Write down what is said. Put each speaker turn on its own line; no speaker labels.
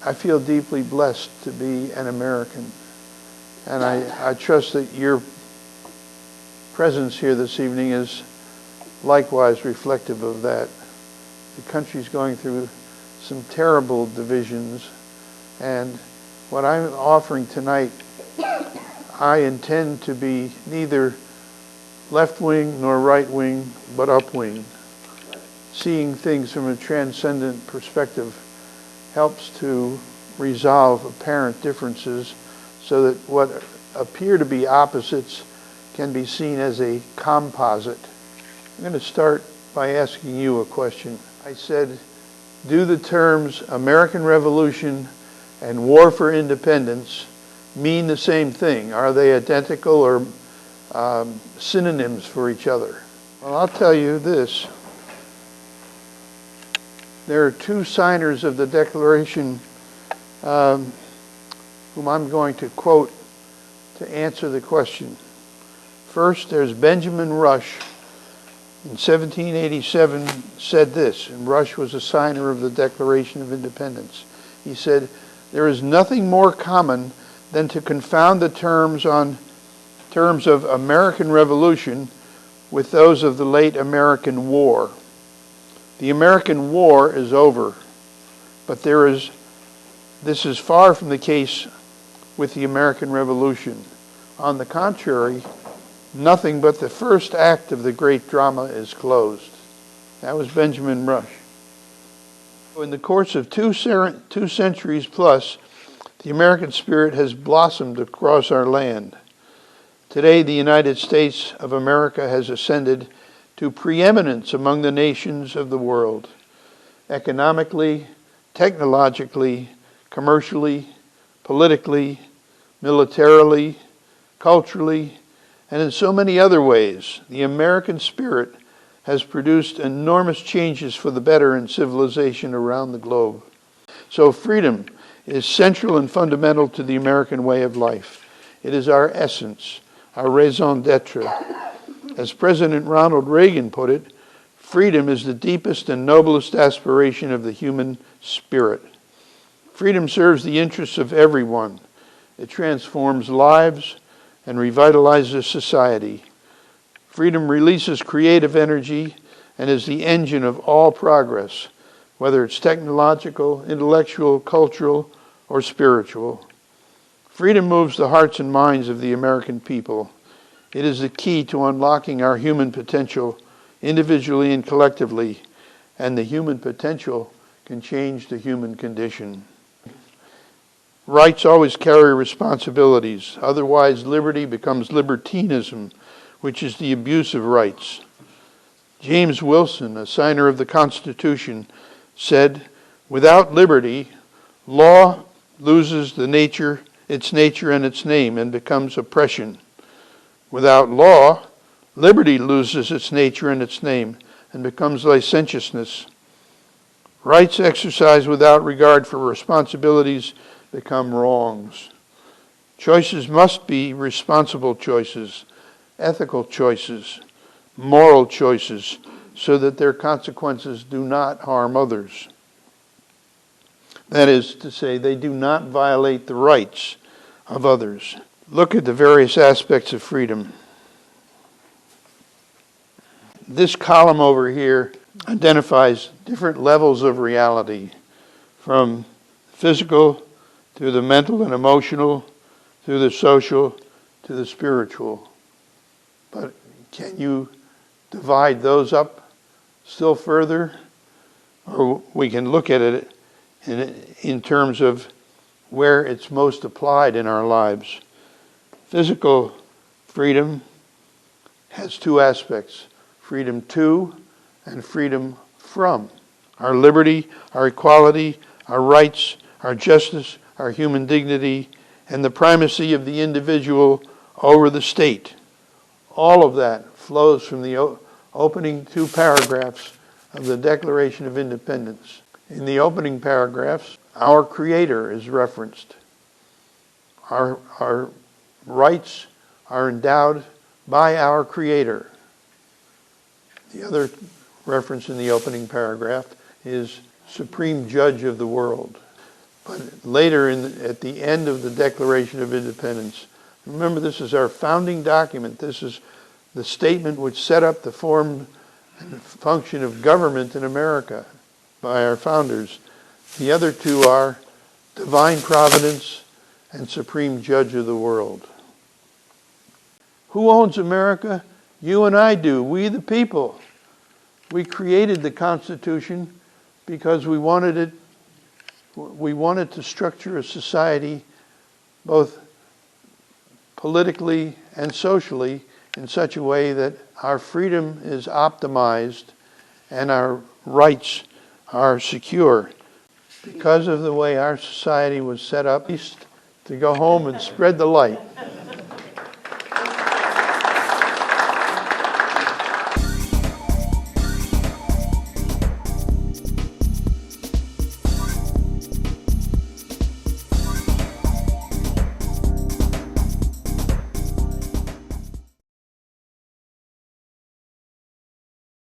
I feel deeply blessed to be an American, and I trust that your presence here this evening is likewise reflective of that. The country's going through some terrible divisions, and what I'm offering tonight, I intend to be neither left-wing nor right-wing, but up-wing. Seeing things from a transcendent perspective helps to resolve apparent differences so that what appear to be opposites can be seen as a composite. I'm going to start by asking you a question. I said, do the terms American Revolution and War for Independence mean the same thing? Are they identical or synonyms for each other? Well, I'll tell you this. There are two signers of the Declaration whom I'm going to quote to answer the question. First, there's Benjamin Rush. In 1787 said this, and Rush was a signer of the Declaration of Independence. He said, "There is nothing more common than to confound the terms of American Revolution with those of the late American War. The American War is over, but this is far from the case with the American Revolution. On the contrary, nothing but the first act of the great drama is closed." That was Benjamin Rush. In the course of two centuries plus, the American spirit has blossomed across our land. Today, the United States of America has ascended to preeminence among the nations of the world, economically, technologically, commercially, politically, militarily, culturally, and in so many other ways. The American spirit has produced enormous changes for the better in civilization around the globe. So freedom is central and fundamental to the American way of life. It is our essence, our raison d'etre. As President Ronald Reagan put it, freedom is the deepest and noblest aspiration of the human spirit. Freedom serves the interests of everyone. It transforms lives and revitalizes society. Freedom releases creative energy and is the engine of all progress, whether it's technological, intellectual, cultural, or spiritual. Freedom moves the hearts and minds of the American people. It is the key to unlocking our human potential individually and collectively, and the human potential can change the human condition. Rights always carry responsibilities. Otherwise, liberty becomes libertinism, which is the abuse of rights. James Wilson, a signer of the Constitution, said, "Without liberty, law loses its nature and its name and becomes oppression. Without law, liberty loses its nature and its name and becomes licentiousness. Rights exercised without regard for responsibilities become wrongs. Choices must be responsible choices, ethical choices, moral choices, so that their consequences do not harm others. That is to say, they do not violate the rights of others." Look at the various aspects of freedom. This column over here identifies different levels of reality, from physical to the mental and emotional, to the social, to the spiritual. But can you divide those up still further? Or we can look at it in terms of where it's most applied in our lives. Physical freedom has two aspects: freedom to and freedom from. Our liberty, our equality, our rights, our justice, our human dignity, and the primacy of the individual over the state. All of that flows from the opening two paragraphs of the Declaration of Independence. In the opening paragraphs, our Creator is referenced. Our rights are endowed by our Creator. The other reference in the opening paragraph is Supreme Judge of the world. but later at the end of the Declaration of Independence. Remember, this is our founding document. This is the statement which set up the form and function of government in America by our founders. The other two are divine providence and supreme judge of the world. Who owns America? You and I do, we the people. We created the Constitution because we wanted to structure a society both politically and socially in such a way that our freedom is optimized and our rights are secure. Because of the way our society was set up, to go home and spread the light.